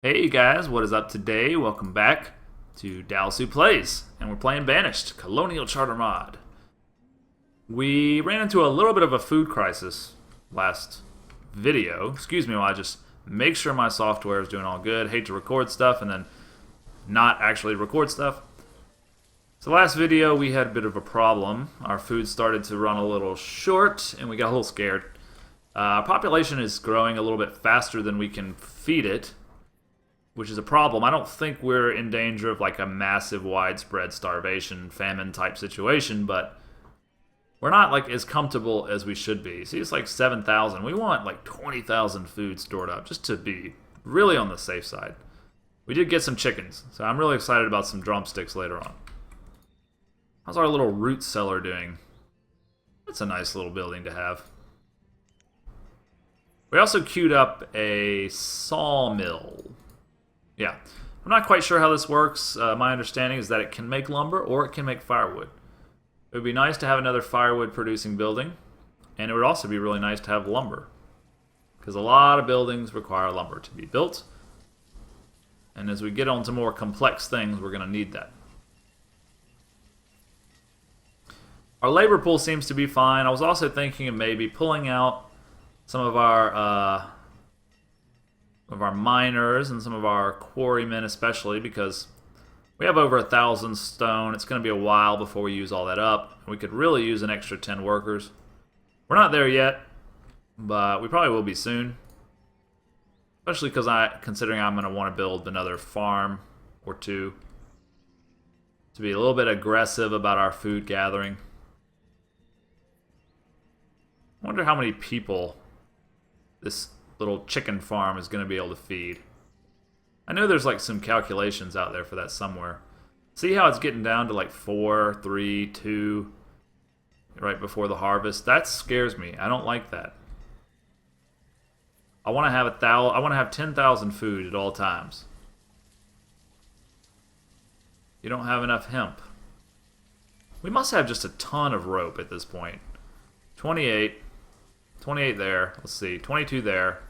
Hey guys, what is up today? Welcome back to Dallas Who Plays, and we're playing Banished, Colonial Charter Mod. We ran into a little bit of a food crisis last video. Excuse me while I just make sure my software is doing all good. Hate to record stuff and then not actually record stuff. So last video we had a bit of a problem. Our food started to run a little short and we got a little scared. Our population is growing a little bit faster than we can feed it, which is a problem. I don't think we're in danger of like a massive widespread starvation, famine type situation, but we're not like as comfortable as we should be. See, it's like 7,000. We want like 20,000 food stored up just to be really on the safe side. We did get some chickens, so I'm really excited about some drumsticks later on. How's our little root cellar doing? That's a nice little building to have. We also queued up a sawmill. Yeah, I'm not quite sure how this works. My understanding is that it can make lumber or it can make firewood. It would be nice to have another firewood producing building, and it would also be really nice to have lumber, because a lot of buildings require lumber to be built, and as we get on to more complex things, we're going to need that. Our labor pool seems to be fine. I was also thinking of maybe pulling out some of our miners and some of our quarrymen, especially because we have over 1,000 stone. It's going to be a while before we use all that up. We could really use an extra 10 workers. We're not there yet, but we probably will be soon. Especially because considering I'm going to want to build another farm or two to be a little bit aggressive about our food gathering. I wonder how many people this little chicken farm is going to be able to feed. I know there's like some calculations out there for that somewhere. See how it's getting down to like 4, 3, 2 right before the harvest? That scares me. I don't like that. I want to have 10,000 food at all times. You don't have enough hemp. We must have just a ton of rope at this point. 28 there. Let's see. 22 there.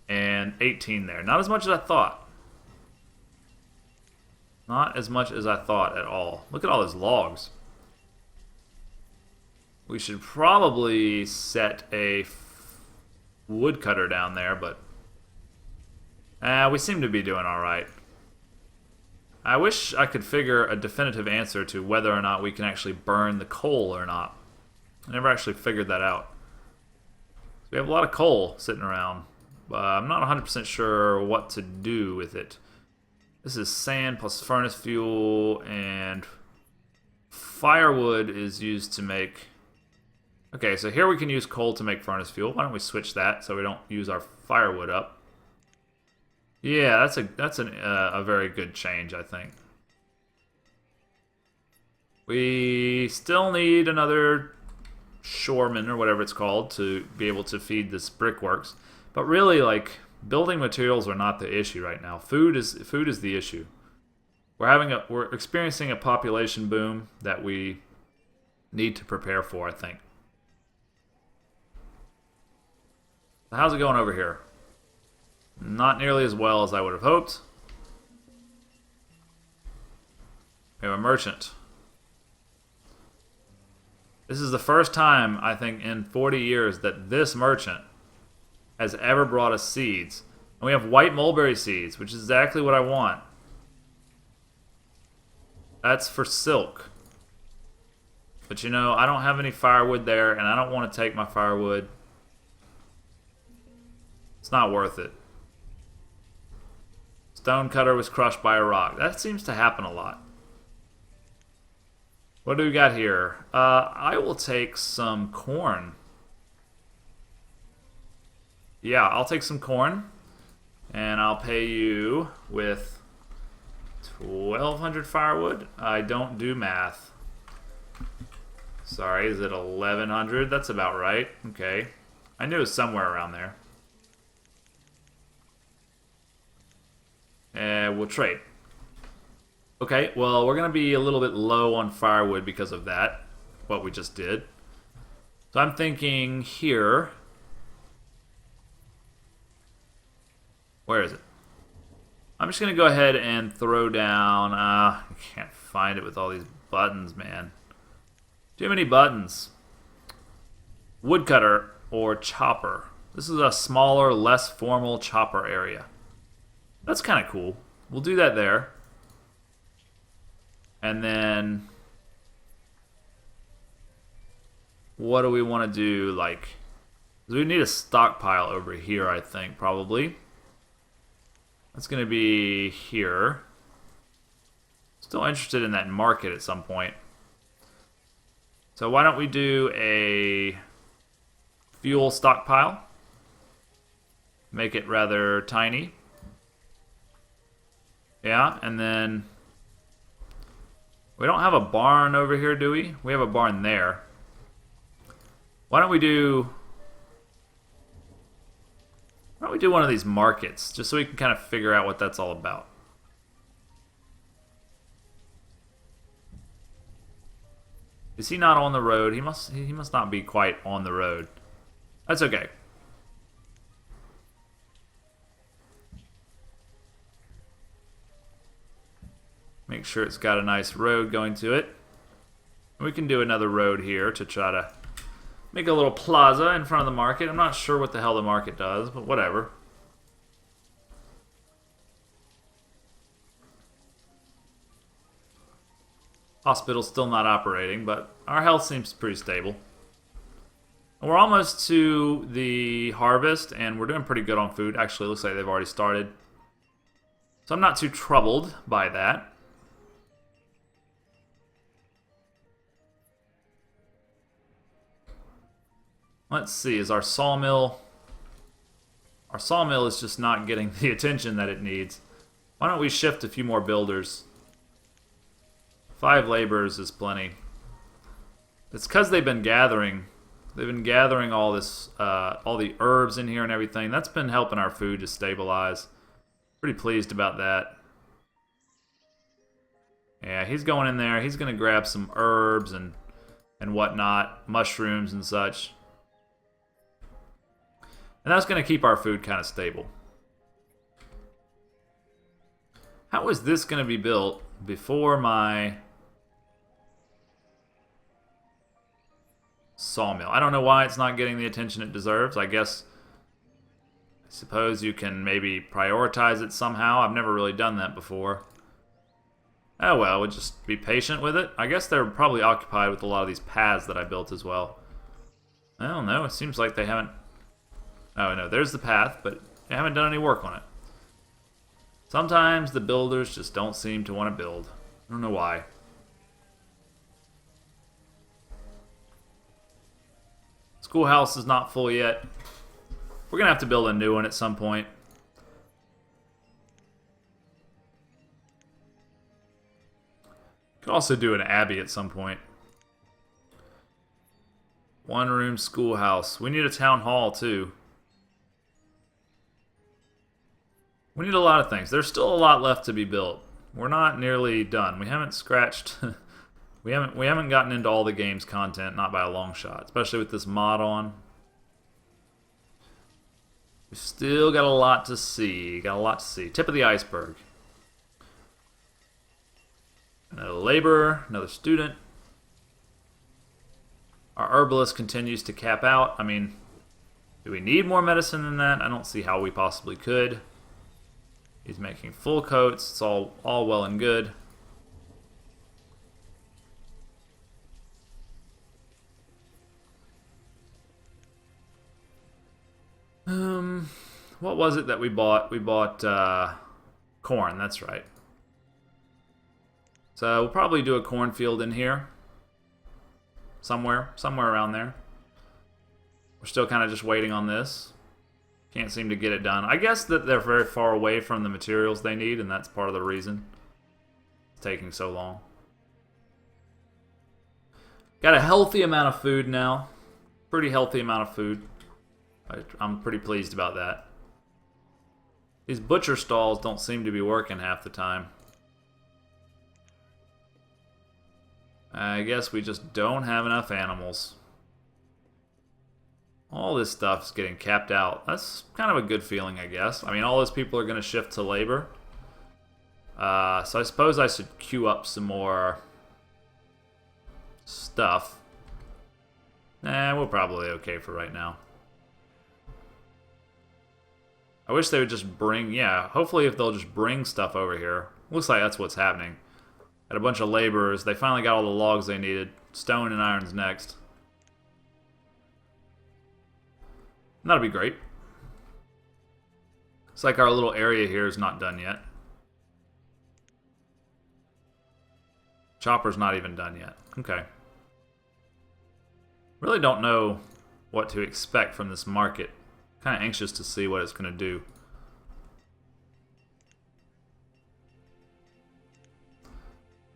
And 18 there. Not as much as I thought. Not as much as I thought at all. Look at all those logs. We should probably set a woodcutter down there, but we seem to be doing alright. I wish I could figure a definitive answer to whether or not we can actually burn the coal or not. I never actually figured that out. So we have a lot of coal sitting around, but I'm not 100% sure what to do with it. This is sand plus furnace fuel, and firewood is used to make... Okay, so here we can use coal to make furnace fuel. Why don't we switch that so we don't use our firewood up? Yeah, that's a very good change, I think. We still need another shoreman or whatever it's called to be able to feed this brickworks, but really, like, building materials are not the issue right now. Food is the issue. We're experiencing a population boom that we need to prepare for, I think. So how's it going over here? Not nearly as well as I would have hoped. We have a merchant. This is the first time, I think, in 40 years that this merchant has ever brought us seeds. And we have white mulberry seeds, which is exactly what I want. That's for silk. But you know, I don't have any firewood there, and I don't want to take my firewood. It's not worth it. Stonecutter was crushed by a rock. That seems to happen a lot. What do we got here? I will take some corn. Yeah, I'll take some corn. And I'll pay you with 1,200 firewood. I don't do math. Sorry, is it 1,100? That's about right. Okay. I knew it was somewhere around there. And we'll trade. Okay, well, we're going to be a little bit low on firewood because of that, what we just did. So I'm thinking here, Where is it? I'm just going to go ahead and throw down... I can't find it with all these buttons, man. Too many buttons. Woodcutter or chopper. This is a smaller, less formal chopper area. That's kind of cool. We'll do that there. And then... what do we want to do? Like... we need a stockpile over here, I think, probably. That's going to be here. Still interested in that market at some point. So why don't we do a fuel stockpile? Make it rather tiny. Yeah, and then... we don't have a barn over here, do we? We have a barn there. Why don't we do... why don't we do one of these markets, just so we can kind of figure out what that's all about. Is he not on the road? He must not be quite on the road. That's okay. Make sure it's got a nice road going to it. We can do another road here to try to make a little plaza in front of the market. I'm not sure what the hell the market does, but whatever. Hospital's still not operating, but our health seems pretty stable. We're almost to the harvest, and we're doing pretty good on food. Actually, it looks like they've already started. So I'm not too troubled by that. Let's see, is our sawmill... our sawmill is just not getting the attention that it needs. Why don't we shift a few more builders? 5 laborers is plenty. It's because they've been gathering. They've been gathering all this, all the herbs in here and everything. That's been helping our food to stabilize. Pretty pleased about that. Yeah, he's going in there. He's going to grab some herbs and whatnot, mushrooms and such. And that's going to keep our food kind of stable. How is this going to be built before my sawmill? I don't know why it's not getting the attention it deserves. I suppose you can maybe prioritize it somehow. I've never really done that before. Oh well, we'll just be patient with it. I guess they're probably occupied with a lot of these paths that I built as well. I don't know. It seems like they haven't... oh no, there's the path, but they haven't done any work on it. Sometimes the builders just don't seem to want to build. I don't know why. Schoolhouse is not full yet. We're going to have to build a new one at some point. Could also do an abbey at some point. 1-room schoolhouse. We need a town hall too. We need a lot of things. There's still a lot left to be built. We're not nearly done. We haven't scratched... we haven't gotten into all the game's content, not by a long shot. Especially with this mod on. We've still got a lot to see. Got a lot to see. Tip of the iceberg. Another laborer, another student. Our herbalist continues to cap out. I mean, do we need more medicine than that? I don't see how we possibly could. He's making full coats. It's all well and good. What was it that we bought? We bought corn, that's right. So we'll probably do a cornfield in here. Somewhere around there. We're still kind of just waiting on this. Can't seem to get it done. I guess that they're very far away from the materials they need, and that's part of the reason it's taking so long. Got a healthy amount of food now. Pretty healthy amount of food. I'm pretty pleased about that. These butcher stalls don't seem to be working half the time. I guess we just don't have enough animals. All this stuff's getting capped out. That's kind of a good feeling, I guess. I mean, all those people are going to shift to labor. So I suppose I should queue up some more stuff. Nah, we're probably okay for right now. I wish they would just bring... Yeah, hopefully if they'll just bring stuff over here. Looks like that's what's happening. Got a bunch of laborers. They finally got all the logs they needed. Stone and iron's next. That'll be great. It's like our little area here is not done yet. Chopper's not even done yet. Okay. Really don't know what to expect from this market. Kind of anxious to see what it's going to do.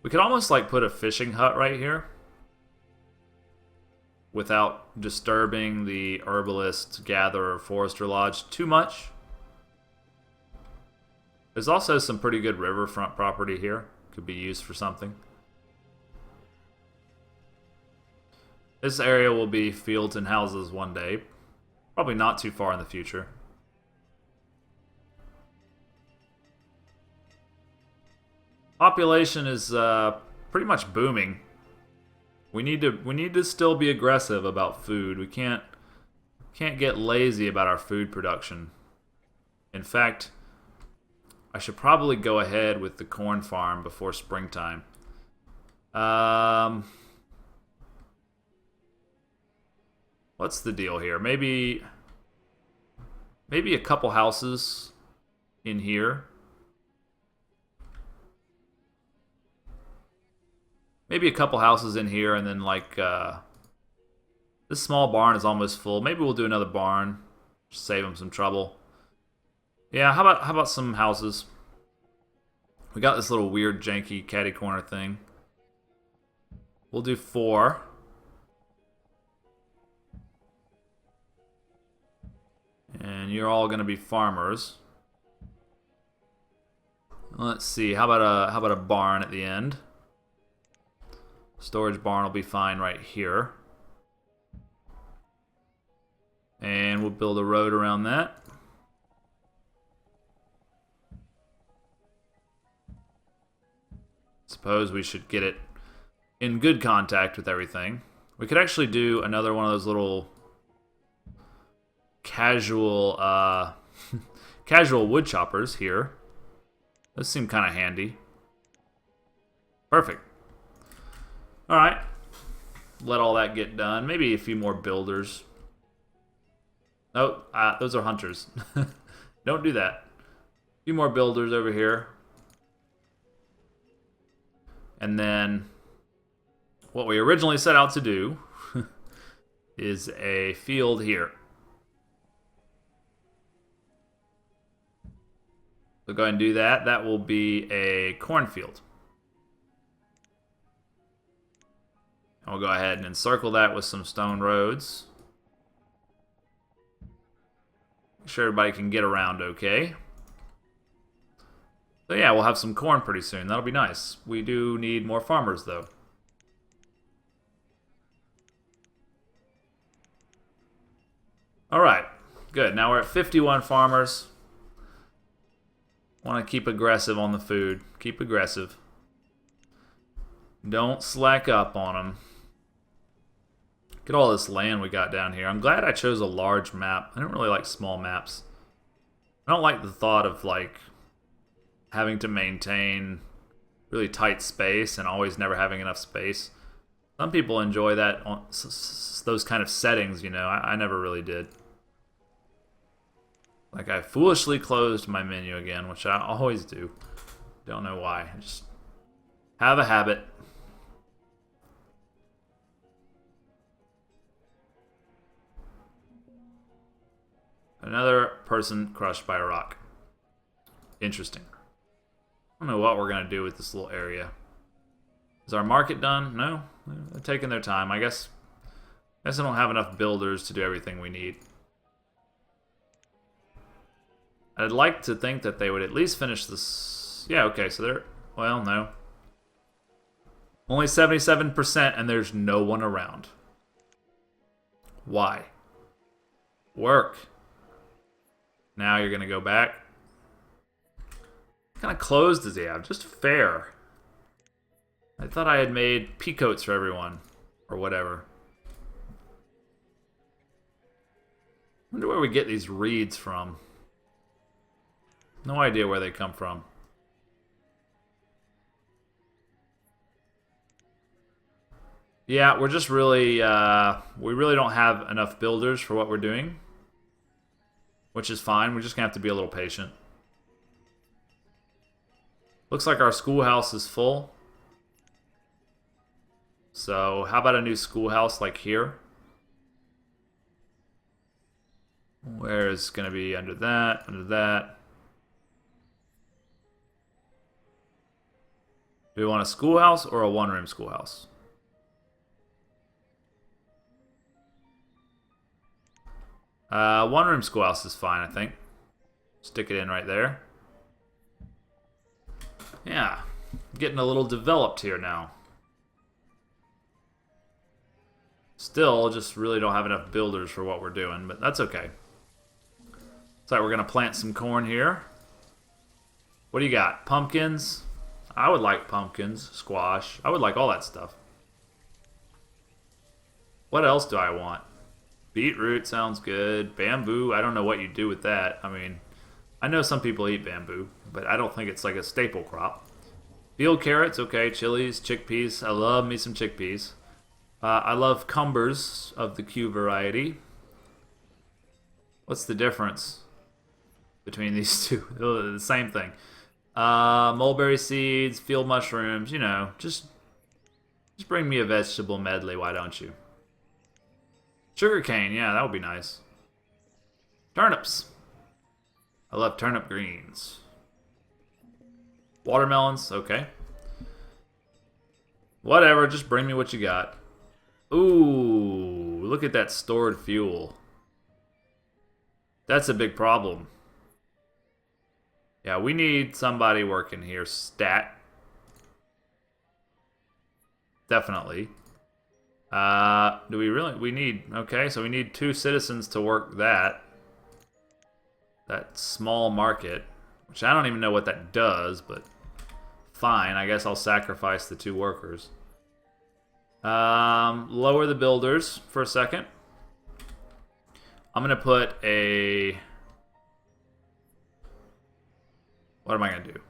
We could almost like put a fishing hut right here without disturbing the herbalist, gatherer, forester lodge too much. There's also some pretty good riverfront property here. Could be used for something. This area will be fields and houses one day. Probably not too far in the future. Population is pretty much booming. We need to still be aggressive about food. We can't get lazy about our food production. In fact, I should probably go ahead with the corn farm before springtime. What's the deal here? Maybe a couple houses in here. Maybe a couple houses in here, and then like this small barn is almost full. Maybe we'll do another barn, just save them some trouble. Yeah, how about some houses? We got this little weird janky catty corner thing. We'll do 4. And you're all gonna be farmers. Let's see. How about a barn at the end? Storage barn will be fine right here. And we'll build a road around that. Suppose we should get it in good contact with everything. We could actually do another one of those little casual casual wood choppers here. Those seem kind of handy. Perfect. Alright. Let all that get done. Maybe a few more builders. Oh, those are hunters. Don't do that. A few more builders over here. And then what we originally set out to do is a field here. So go ahead and do that. That will be a cornfield. And we'll go ahead and encircle that with some stone roads. Make sure everybody can get around okay. So yeah, we'll have some corn pretty soon. That'll be nice. We do need more farmers, though. Alright, good. Now we're at 51 farmers. Want to keep aggressive on the food. Keep aggressive. Don't slack up on them. Look at all this land we got down here. I'm glad I chose a large map. I don't really like small maps. I don't like the thought of, like, having to maintain really tight space and always never having enough space. Some people enjoy that, on those kind of settings, you know. I never really did. Like, I foolishly closed my menu again, which I always do. Don't know why. I just have a habit. Another person crushed by a rock. Interesting. I don't know what we're going to do with this little area. Is our market done? No? They're taking their time. I guess I don't have enough builders to do everything we need. I'd like to think that they would at least finish this. Yeah, okay, so they're... Well, no. Only 77% and there's no one around. Why? Work. Now you're going to go back. What kind of clothes does he have? Just fair. I thought I had made peacoats for everyone. Or whatever. Wonder where we get these reeds from. No idea where they come from. Yeah, we're just really, we really don't have enough builders for what we're doing. Which is fine, we're just gonna have to be a little patient. Looks like our schoolhouse is full. So, how about a new schoolhouse like here? Where is gonna be under that, under that? Do we want a schoolhouse or a one-room schoolhouse? One-room schoolhouse is fine, I think. Stick it in right there. Yeah, getting a little developed here now. Still, just really don't have enough builders for what we're doing, but that's okay. So we're gonna plant some corn here. What do you got? Pumpkins? I would like pumpkins, squash. I would like all that stuff. What else do I want? Beetroot sounds good. Bamboo, I don't know what you do with that. I mean, I know some people eat bamboo, but I don't think it's like a staple crop. Field carrots, okay. Chilies, chickpeas. I love me some chickpeas. I love cumbers of the Q variety. What's the difference between these two? The same thing. Mulberry seeds, field mushrooms, you know, just bring me a vegetable medley, why don't you? Sugarcane, yeah, that would be nice. Turnips. I love turnip greens. Watermelons, okay. Whatever, just bring me what you got. Ooh, look at that stored fuel. That's a big problem. Yeah, we need somebody working here. Stat. Definitely. Do we really? We need... Okay, so we need 2 citizens to work that. That small market. Which I don't even know what that does, but... Fine, I guess I'll sacrifice the 2 workers. Lower the builders for a second. I'm gonna put a... What am I gonna do?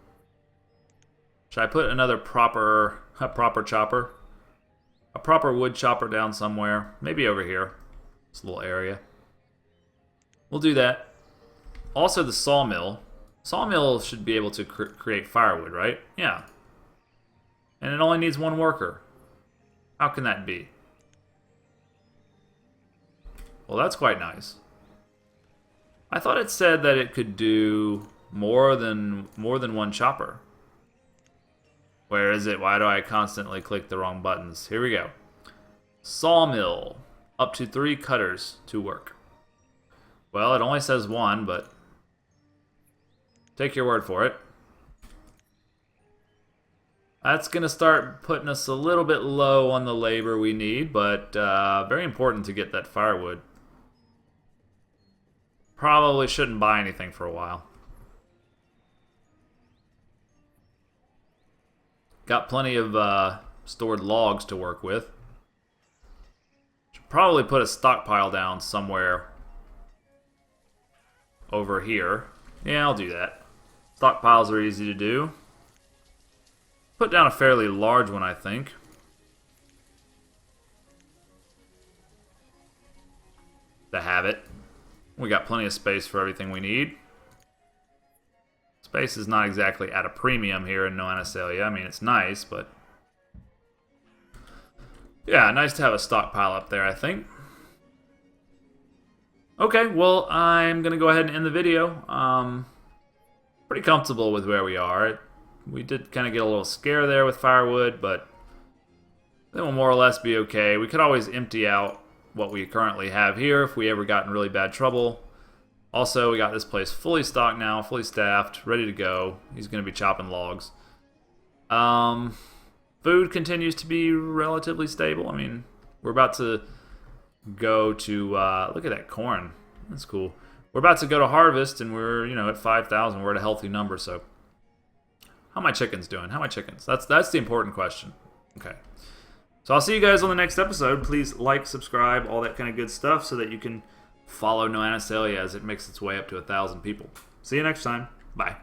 Should I put another proper chopper? A proper wood chopper down somewhere. Maybe over here. This little area. We'll do that. Also the sawmill. Sawmill should be able to create firewood, right? Yeah. And it only needs 1 worker. How can that be? Well, that's quite nice. I thought it said that it could do more than 1 chopper. Where is it? Why do I constantly click the wrong buttons? Here we go. Sawmill. Up to 3 cutters to work. Well, it only says 1, but take your word for it. That's going to start putting us a little bit low on the labor we need, but very important to get that firewood. Probably shouldn't buy anything for a while. Got plenty of stored logs to work with. Should probably put a stockpile down somewhere over here. Yeah, I'll do that. Stockpiles are easy to do. Put down a fairly large one, I think. To have it. We got plenty of space for everything we need. Space is not exactly at a premium here in Noana Celia. I mean, it's nice, but... Yeah, nice to have a stockpile up there, I think. Okay, well, I'm going to go ahead and end the video. Pretty comfortable with where we are. We did kind of get a little scare there with firewood, but then we'll more or less be okay. We could always empty out what we currently have here if we ever got in really bad trouble. Also, we got this place fully stocked now, fully staffed, ready to go. He's going to be chopping logs. Food continues to be relatively stable. I mean, we're about to go to... look at that corn. That's cool. We're about to go to harvest, and we're, at 5,000. We're at a healthy number, so... How are my chickens doing? How are my chickens? That's the important question. Okay. So I'll see you guys on the next episode. Please like, subscribe, all that kind of good stuff so that you can follow No Anastasia as it makes its way up to 1,000 people. See you next time. Bye.